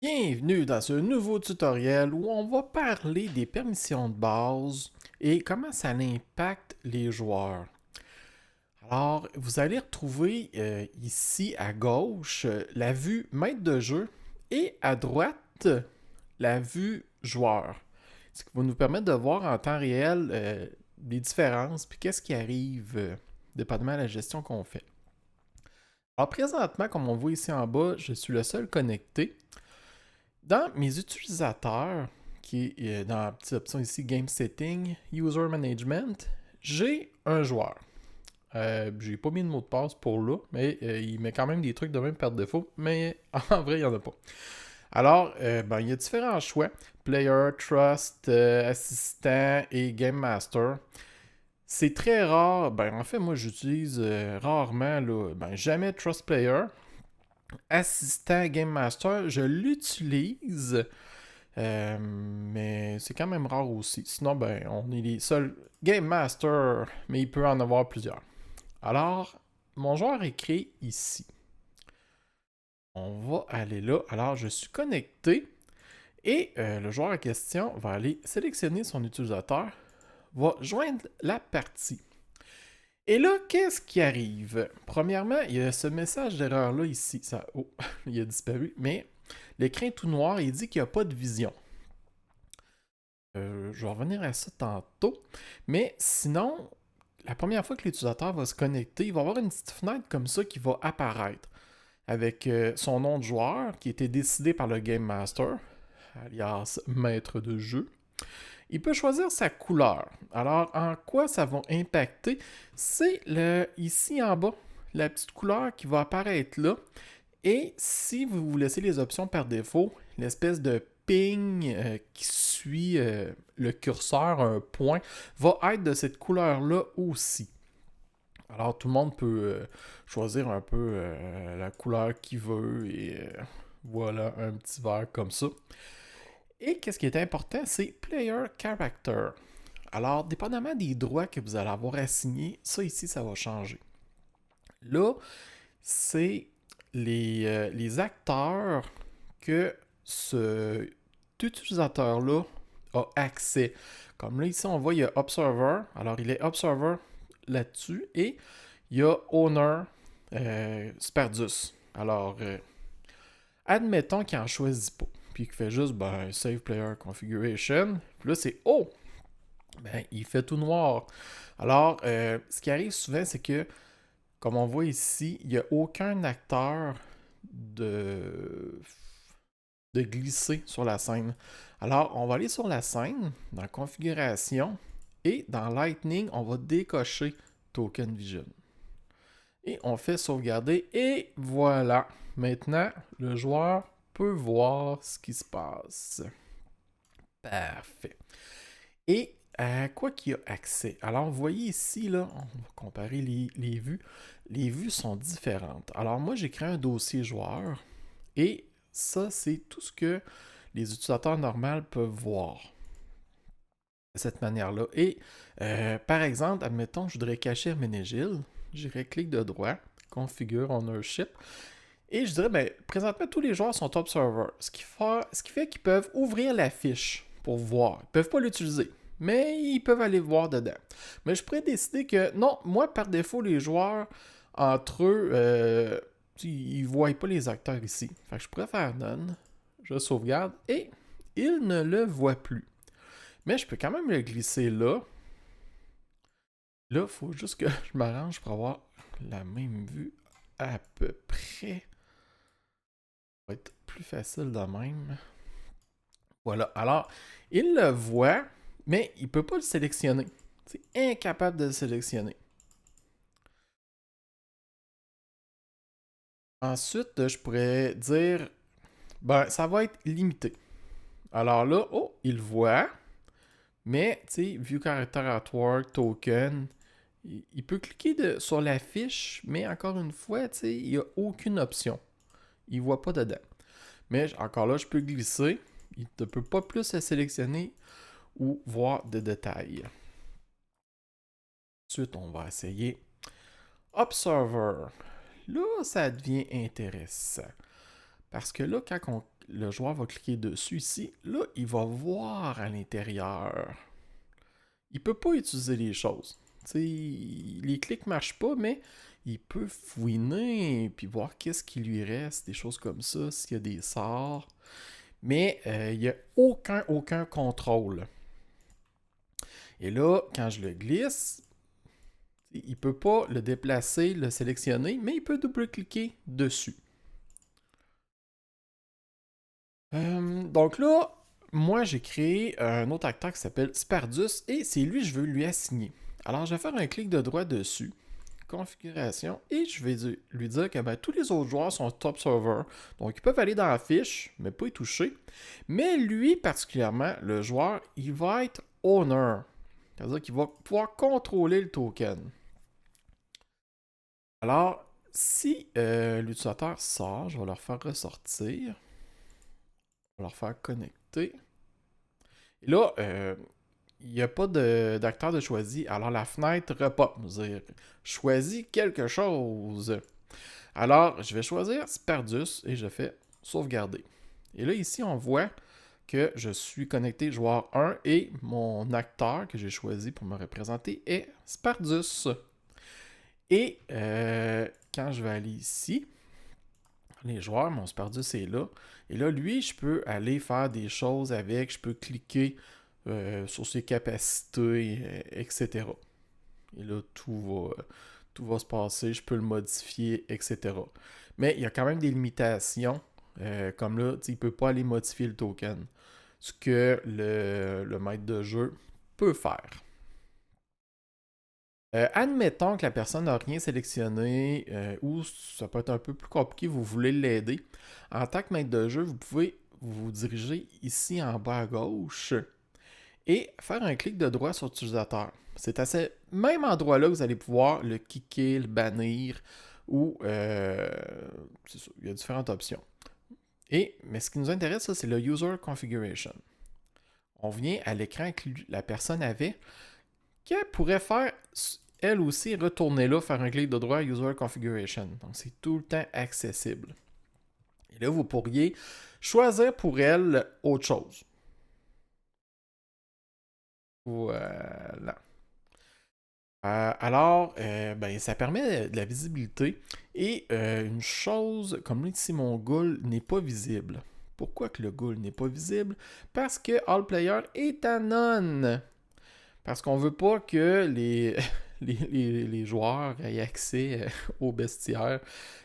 Bienvenue dans ce nouveau tutoriel où on va parler des permissions de base et comment ça impacte les joueurs. Alors, vous allez retrouver ici à gauche la vue maître de jeu et à droite la vue joueur. Ce qui va nous permettre de voir en temps réel les différences puis qu'est-ce qui arrive dépendamment de la gestion qu'on fait. Alors présentement, comme on voit ici en bas, je suis le seul connecté. Dans mes utilisateurs, qui est dans la petite option ici Game Setting, User Management, j'ai un joueur. J'ai pas mis de mot de passe pour là, mais il met quand même des trucs de même par défaut, mais en vrai, il n'y en a pas. Alors, il y a différents choix. Player, Trust, Assistant et Game Master. C'est très rare. En fait, moi, j'utilise rarement, là, jamais Trust Player. Assistant Game Master, je l'utilise, mais c'est quand même rare aussi. Sinon, on est les seuls Game Master, mais il peut en avoir plusieurs. Alors, mon joueur est créé ici. On va aller là. Alors, je suis connecté et le joueur en question va aller sélectionner son utilisateur, va joindre la partie. Et là, qu'est-ce qui arrive? Premièrement, il y a ce message d'erreur-là ici. Oh, il a disparu, mais l'écran est tout noir et il dit qu'il n'y a pas de vision. Je vais revenir à ça tantôt. Mais sinon, la première fois que l'utilisateur va se connecter, il va avoir une petite fenêtre comme ça qui va apparaître avec son nom de joueur qui a été décidé par le Game Master, alias maître de jeu. Il peut choisir sa couleur. Alors, en quoi ça va impacter? C'est ici en bas, la petite couleur qui va apparaître là. Et si vous laissez les options par défaut, l'espèce de ping qui suit le curseur, un point, va être de cette couleur-là aussi. Alors, tout le monde peut choisir un peu la couleur qu'il veut et voilà un petit vert comme ça. Et qu'est-ce qui est important, c'est Player Character. Alors, dépendamment des droits que vous allez avoir assignés, ça ici, ça va changer. Là, c'est les acteurs que cet utilisateur-là a accès. Comme là, ici, on voit, il y a Observer. Alors, il est Observer là-dessus. Et il y a Owner Spardus. Alors, admettons qu'il n'en choisit pas. Puis qu'il fait juste Save Player Configuration. Puis là, c'est Oh! Il fait tout noir. Alors, ce qui arrive souvent, c'est que, comme on voit ici, il n'y a aucun acteur de glisser sur la scène. Alors, on va aller sur la scène, dans Configuration, et dans Lightning, on va décocher Token Vision. Et on fait sauvegarder, et voilà. Maintenant, le joueur peut voir ce qui se passe. Parfait. Et à quoi qu'il a accès? Alors, vous voyez ici, là, on va comparer les vues. Les vues sont différentes. Alors, moi, j'ai créé un dossier joueur et ça, c'est tout ce que les utilisateurs normaux peuvent voir de cette manière-là. Et par exemple, admettons, je voudrais cacher Herménégilde. J'irais clic de droit, configure ownership. Et je dirais, présentement, tous les joueurs sont observers. Ce qui fait qu'ils peuvent ouvrir la fiche pour voir. Ils ne peuvent pas l'utiliser, mais ils peuvent aller voir dedans. Mais je pourrais décider que, non, moi, par défaut, les joueurs, entre eux, ils ne voient pas les acteurs ici. Fait que je pourrais faire none, je sauvegarde, et ils ne le voient plus. Mais je peux quand même le glisser là. Là, il faut juste que je m'arrange pour avoir la même vue à peu près. Ça va être plus facile de même. Voilà. Alors, il le voit, mais il ne peut pas le sélectionner. C'est incapable de le sélectionner. Ensuite, je pourrais dire, ça va être limité. Alors là, oh, il voit, mais, tu sais, View Character Artwork, Token, il peut cliquer sur la fiche, mais encore une fois, tu sais, il n'y a aucune option. Il ne voit pas dedans. Mais encore là, je peux glisser. Il ne peut pas plus se sélectionner ou voir de détails. Ensuite, on va essayer Observer. Là, ça devient intéressant. Parce que là, quand le joueur va cliquer dessus ici, là, il va voir à l'intérieur. Il peut pas utiliser les choses. T'sais, les clics marchent pas, mais il peut fouiner puis voir qu'est-ce qui lui reste, des choses comme ça, s'il y a des sorts. Mais il n'y a aucun contrôle. Et là, quand je le glisse, il ne peut pas le déplacer, le sélectionner, mais il peut double-cliquer dessus. Donc là, moi j'ai créé un autre acteur qui s'appelle Spardus et c'est lui que je veux lui assigner. Alors je vais faire un clic de droit dessus, configuration, et je vais lui dire que ben, tous les autres joueurs sont top server. Donc ils peuvent aller dans la fiche, mais pas y toucher. Mais lui particulièrement, le joueur, il va être owner. C'est-à-dire qu'il va pouvoir contrôler le token. Alors, si l'utilisateur sort, je vais leur faire ressortir. On va leur faire connecter. Et là, il n'y a pas d'acteur de choisi. Alors la fenêtre repop. Dire choisis quelque chose. Alors, je vais choisir Spardus et je fais sauvegarder. Et là, ici, on voit que je suis connecté joueur 1 et mon acteur que j'ai choisi pour me représenter est Spardus. Et quand je vais aller ici, les joueurs, mon Spardus est là. Et là, lui, je peux aller faire des choses avec, je peux cliquer sur ses capacités, etc. Et là, tout va se passer, je peux le modifier, etc. Mais il y a quand même des limitations, comme là, il ne peut pas aller modifier le token, ce que le maître de jeu peut faire. Admettons que la personne n'a rien sélectionné ou ça peut être un peu plus compliqué, vous voulez l'aider. En tant que maître de jeu, vous pouvez vous diriger ici en bas à gauche et faire un clic de droit sur l'utilisateur. C'est à ce même endroit-là que vous allez pouvoir le kicker, le bannir ou c'est ça, il y a différentes options. Mais ce qui nous intéresse, c'est le User Configuration. On vient à l'écran que la personne avait, qu'elle pourrait faire elle aussi retourner là, faire un clic de droit User Configuration. Donc c'est tout le temps accessible. Et là, vous pourriez choisir pour elle autre chose. Voilà. Alors, ben, ça permet de la visibilité. Et une chose, comme là ici, mon goal n'est pas visible. Pourquoi que le goal n'est pas visible? Parce que All Player est à none. Parce qu'on veut pas que les joueurs aient accès au bestiaire.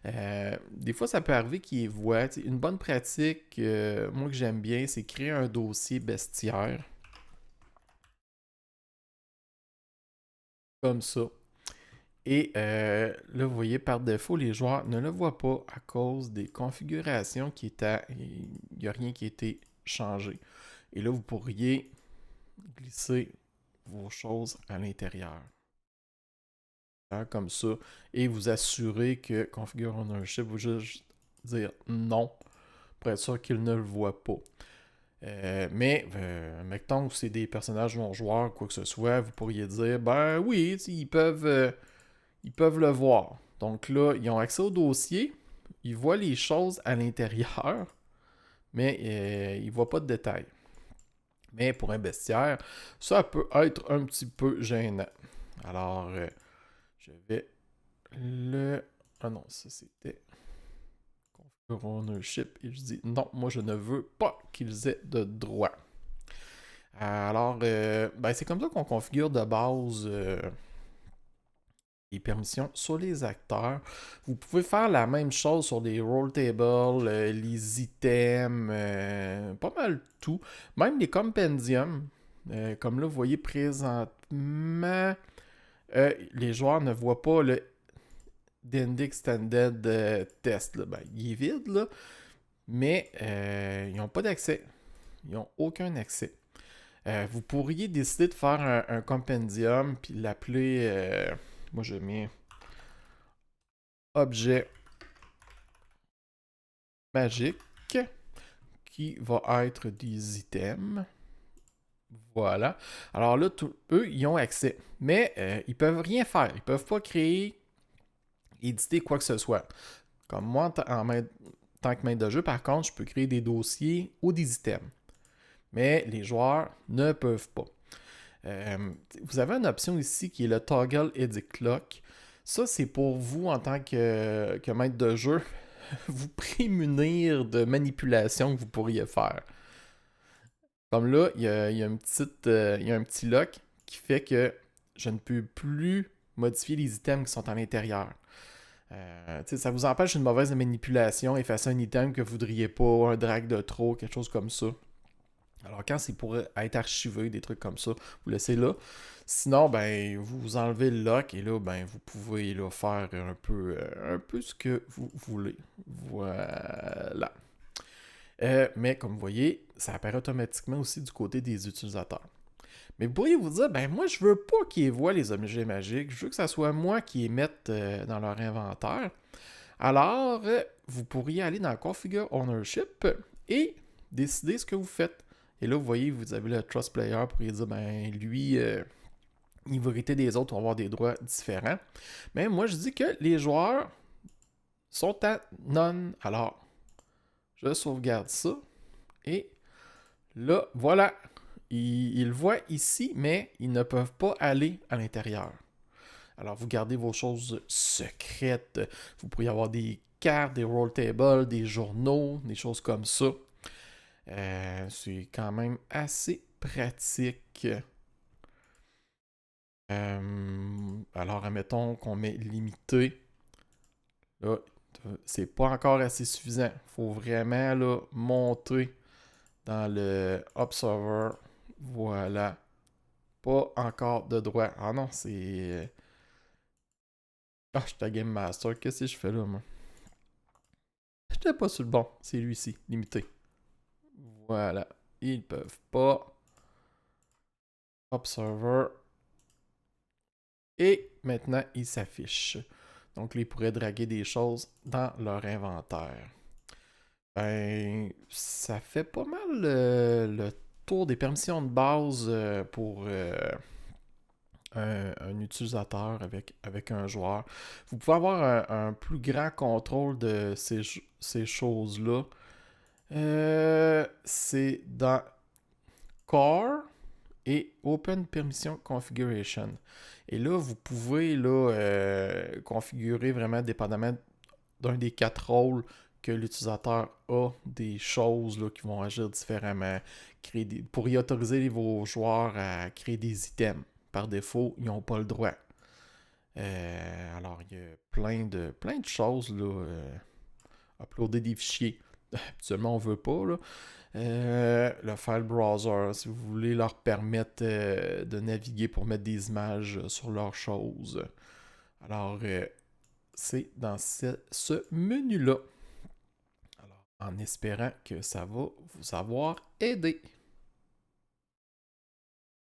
Des fois, ça peut arriver qu'ils voient. Une bonne pratique, moi que j'aime bien, c'est créer un dossier bestiaire. Comme ça. Et là, vous voyez, par défaut, les joueurs ne le voient pas à cause des configurations qui étaient. Il n'y a rien qui a été changé. Et là, vous pourriez glisser vos choses à l'intérieur. Comme ça. Et vous assurer que Configure Ownership vous juste dire non pour être sûr qu'il ne le voit pas. Mais mettons que c'est des personnages non-joueurs, quoi que ce soit, vous pourriez dire ben oui, ils peuvent le voir. Donc là, ils ont accès au dossier, ils voient les choses à l'intérieur, mais ils ne voient pas de détails. Mais pour un bestiaire, ça peut être un petit peu gênant. Alors, je vais le... Ah non, ça c'était Configure Ownership. Et je dis non, moi je ne veux pas qu'ils aient de droit. Alors, ben, c'est comme ça qu'on configure de base les permissions sur les acteurs. Vous pouvez faire la même chose sur les roll tables, les items, pas mal tout. Même les compendiums. Comme là, vous voyez présentement, les joueurs ne voient pas le D&D Extended Test. Là. Ben, il est vide, là, mais ils n'ont pas d'accès. Ils n'ont aucun accès. Vous pourriez décider de faire un compendium puis l'appeler... moi, je mets objet magique qui va être des items. Voilà. Alors là, eux, ils ont accès. Mais ils peuvent rien faire. Ils peuvent pas créer, éditer quoi que ce soit. Comme moi, en tant que maître de jeu, par contre, je peux créer des dossiers ou des items. Mais les joueurs ne peuvent pas. Vous avez une option ici qui est le Toggle Edit Clock. Ça, c'est pour vous, en tant que maître de jeu, vous prémunir de manipulations que vous pourriez faire. Comme là, il y a un petit lock qui fait que je ne peux plus modifier les items qui sont à l'intérieur. Ça vous empêche une mauvaise manipulation, effacer un item que vous ne voudriez pas, un drag de trop, quelque chose comme ça. Alors quand c'est pour être archivé, des trucs comme ça, vous laissez là. Sinon, ben, vous enlevez le lock et là, ben, vous pouvez là, faire un peu ce que vous voulez. Voilà. Mais comme vous voyez, ça apparaît automatiquement aussi du côté des utilisateurs. Mais vous pourriez vous dire, ben moi je veux pas qu'ils voient les objets magiques, je veux que ça soit moi qui les mette dans leur inventaire. Alors, vous pourriez aller dans Configure Ownership et décider ce que vous faites. Et là, vous voyez, vous avez le Trust Player pour lui dire, ben lui, il va hériter des autres, vont avoir des droits différents. Mais moi, je dis que les joueurs sont à none. Alors, je sauvegarde ça. Et là, voilà. Ils le voient ici, mais ils ne peuvent pas aller à l'intérieur. Alors, vous gardez vos choses secrètes. Vous pourriez avoir des cartes, des roll tables, des journaux, des choses comme ça. C'est quand même assez pratique. Alors, admettons qu'on met limité. Là, c'est pas encore assez suffisant. Il faut vraiment là, monter dans le Observer. Voilà. Pas encore de droit. Ah non, c'est. Ah, je suis à Game Master. Qu'est-ce que je fais là, moi? J'étais pas sur le bon. C'est lui-ci, limité. Voilà. Ils peuvent pas. Observer. Et maintenant, il s'affiche. Donc, ils pourraient draguer des choses dans leur inventaire. Ben, ça fait pas mal le tour des permissions de base pour un utilisateur avec un joueur. Vous pouvez avoir un plus grand contrôle de ces choses-là. C'est dans Core et Open Permission Configuration. Et là, vous pouvez là, configurer vraiment dépendamment d'un des quatre rôles que l'utilisateur a, des choses là, qui vont agir différemment. Pour y autoriser vos joueurs à créer des items. Par défaut, ils n'ont pas le droit. Alors, il y a plein de choses. Là, uploader des fichiers. Habituellement, on ne veut pas. Là. Le file browser, si vous voulez leur permettre de naviguer pour mettre des images sur leurs choses. Alors, c'est dans ce menu-là. Alors, en espérant que ça va vous avoir aidé.